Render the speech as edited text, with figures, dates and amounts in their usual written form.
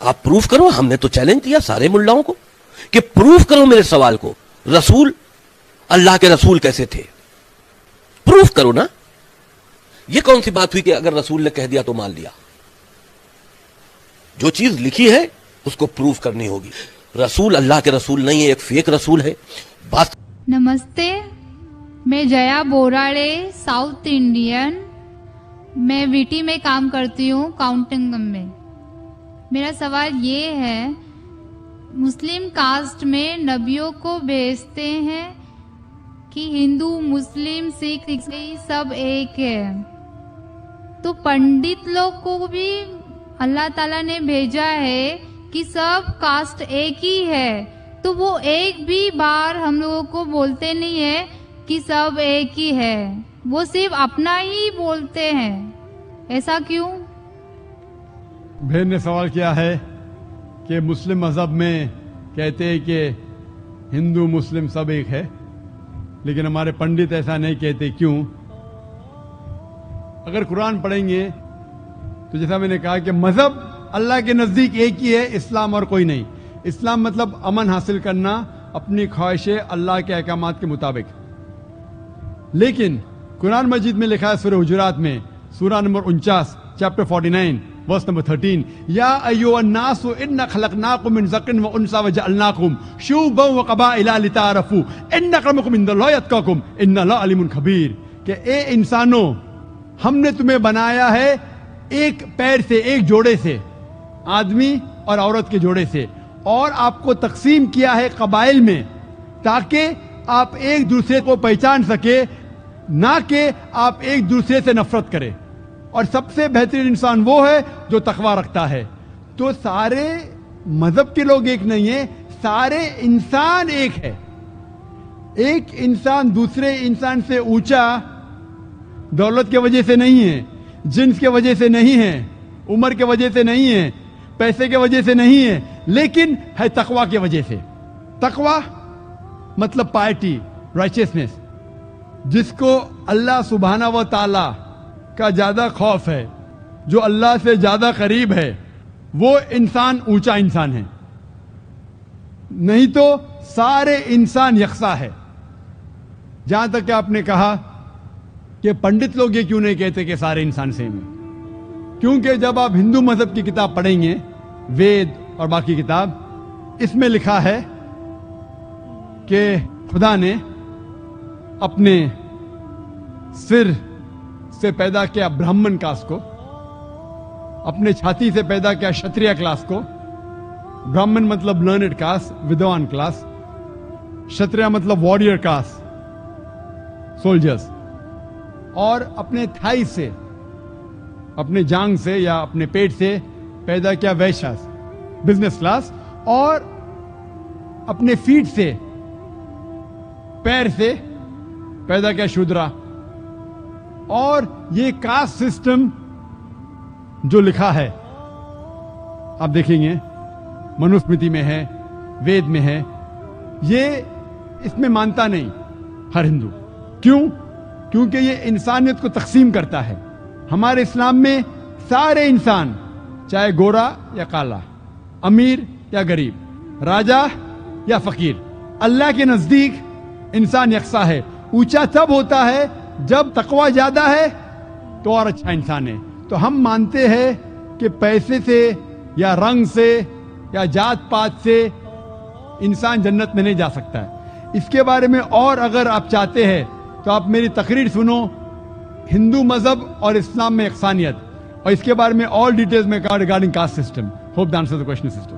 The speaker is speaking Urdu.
آپ پروف کرو. ہم نے تو چیلنج دیا سارے ملاؤں کو کہ پروف کرو میرے سوال کو. رسول اللہ کے رسول کیسے تھے؟ پروف کرو نا. یہ کون سی بات ہوئی کہ اگر رسول نے کہہ دیا تو مان لیا؟ جو چیز لکھی ہے اس کو پروف کرنی ہوگی. رسول اللہ کے رسول نہیں ہے، ایک فیک رسول ہے. بات. نمستے، میں جیا بوراڑے، ساؤتھ انڈین. میں ویٹی میں کام کرتی ہوں، کاؤنٹنگ میں. میرا سوال یہ ہے، مسلم کاسٹ میں نبیوں کو بھیجتے ہیں کہ ہندو، مسلم، سکھ، عیسائی سب ایک ہے، تو پنڈت لوگ کو بھی اللہ تعالیٰ نے بھیجا ہے کہ سب کاسٹ ایک ہی ہے، تو وہ ایک بھی بار ہم لوگوں کو بولتے نہیں ہے کہ سب ایک ہی ہے، وہ صرف اپنا ہی بولتے ہیں. ایسا کیوں؟ بہن نے سوال کیا ہے کہ مسلم مذہب میں کہتے ہیں کہ ہندو مسلم سب ایک ہے، لیکن ہمارے پنڈت ایسا نہیں کہتے، کیوں؟ اگر قرآن پڑھیں گے تو جیسا میں نے کہا کہ مذہب اللہ کے نزدیک ایک ہی ہے، اسلام اور کوئی نہیں. اسلام مطلب امن حاصل کرنا اپنی خواہشیں اللہ کے احکامات کے مطابق. لیکن قرآن مجید میں لکھا ہے سورہ حجرات میں، سورہ نمبر 49 چیپٹر 49 ورس نمبر 13، یا ایھا الناس انا خلقناکم من ذکر و انثی وجعلناکم شعوبا وقبائل لتعارفوا ان اکرمکم عند اللہ اتقاکم ان اللہ علیم خبیر. کہ اے انسانوں، ہم نے تمہیں بنایا ہے ایک پیر سے، ایک جوڑے سے، آدمی اور عورت کے جوڑے سے، اور آپ کو تقسیم کیا ہے قبائل میں تاکہ آپ ایک دوسرے کو پہچان سکے، نہ کہ آپ ایک دوسرے سے نفرت کریں. اور سب سے بہترین انسان وہ ہے جو تقوی رکھتا ہے. تو سارے مذہب کے لوگ ایک نہیں ہیں، سارے انسان ایک ہے. ایک انسان دوسرے انسان سے اونچا دولت کی وجہ سے نہیں ہے، جنس کی وجہ سے نہیں ہے، عمر کی وجہ سے نہیں ہے، پیسے کی وجہ سے نہیں ہے، لیکن ہے تقوی کی وجہ سے. تقوی مطلب پائٹی، رائچسنس. جس کو اللہ سبحانہ و تعالی کا زیادہ خوف ہے، جو اللہ سے زیادہ قریب ہے، وہ انسان اونچا انسان ہے. نہیں تو سارے انسان یکساں ہے. جہاں تک کہ آپ نے کہا کہ پنڈت لوگ یہ کیوں نہیں کہتے کہ سارے انسان سیم ہیں، کیونکہ جب آپ ہندو مذہب کی کتاب پڑھیں گے، وید اور باقی کتاب، اس میں لکھا ہے کہ خدا نے اپنے سر سے پیدا کیا برہمن کاسٹ کو، اپنے چھاتی سے پیدا کیا شتریہ کلاس کو. برہمن مطلب لرنڈ کاسٹ، ودوان کلاس. شتریہ مطلب وارڈیئر کاسٹ، سولجرز. اور اپنے تھائی سے، اپنے جانگ سے یا اپنے پیٹ سے پیدا کیا ویشاس، بزنس کلاس. اور اپنے فیٹ سے، پیر سے پیدا کیا شودرا. اور یہ کاسٹ سسٹم جو لکھا ہے آپ دیکھیں گے منوسمرتی میں ہے، وید میں ہے، یہ اس میں مانتا نہیں ہر ہندو. کیوں؟ کیونکہ یہ انسانیت کو تقسیم کرتا ہے. ہمارے اسلام میں سارے انسان، چاہے گورا یا کالا، امیر یا غریب، راجا یا فقیر، اللہ کے نزدیک انسان یکساں ہے. اونچا تب ہوتا ہے جب تقوی زیادہ ہے تو اور اچھا انسان ہے. تو ہم مانتے ہیں کہ پیسے سے یا رنگ سے یا جات پات سے انسان جنت میں نہیں جا سکتا ہے. اس کے بارے میں اور اگر آپ چاہتے ہیں تو آپ میری تقریر سنو، ہندو مذہب اور اسلام میں یکسانیت، اور اس کے بارے میں اور ڈیٹیلز میں regarding caste system. Hope the answer the question system.